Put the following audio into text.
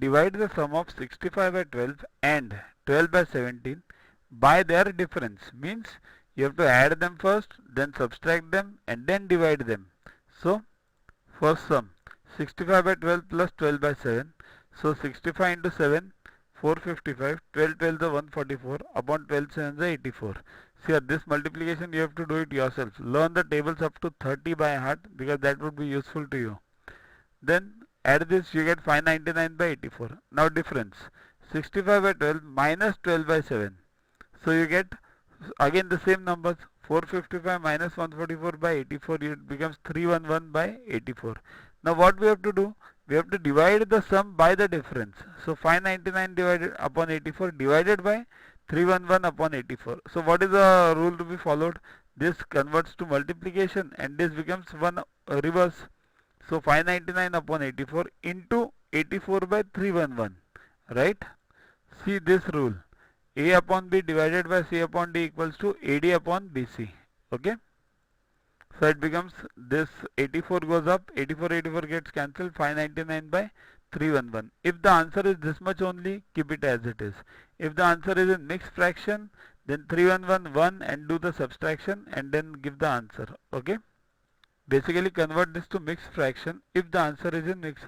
divide the sum of 65 by 12 and 12 by 17 by their difference. Means you have to add them first, then subtract them, and then divide them. So first sum 65 by 12 plus 12 by 7. So 65 into 7, 455, 12 12 the 144, upon 12 7 the 84. See, this multiplication you have to do it yourself. Learn the tables up to 30 by heart, because that would be useful to you. Then add this, you get 599 by 84. Now difference 65 by 12 minus 12 by 7. So you get again the same numbers, 455 minus 144 by 84, it becomes 311 by 84. Now what we have to do? We have to divide the sum by the difference. So 599 divided upon 84 divided by 311 upon 84. So what is the rule to be followed? This converts to multiplication and this becomes one reverse. So 599 upon 84 into 84 by 311, right? See this rule. A upon B divided by C upon D equals to AD upon BC. Okay. So it becomes this 84 goes up, 84 gets cancelled, 599 by 311. If the answer is this much only, keep it as it is. If the answer is in mixed fraction, then 311 1 and do the subtraction and then give the answer. Okay. Basically convert this to mixed fraction if the answer is in mixed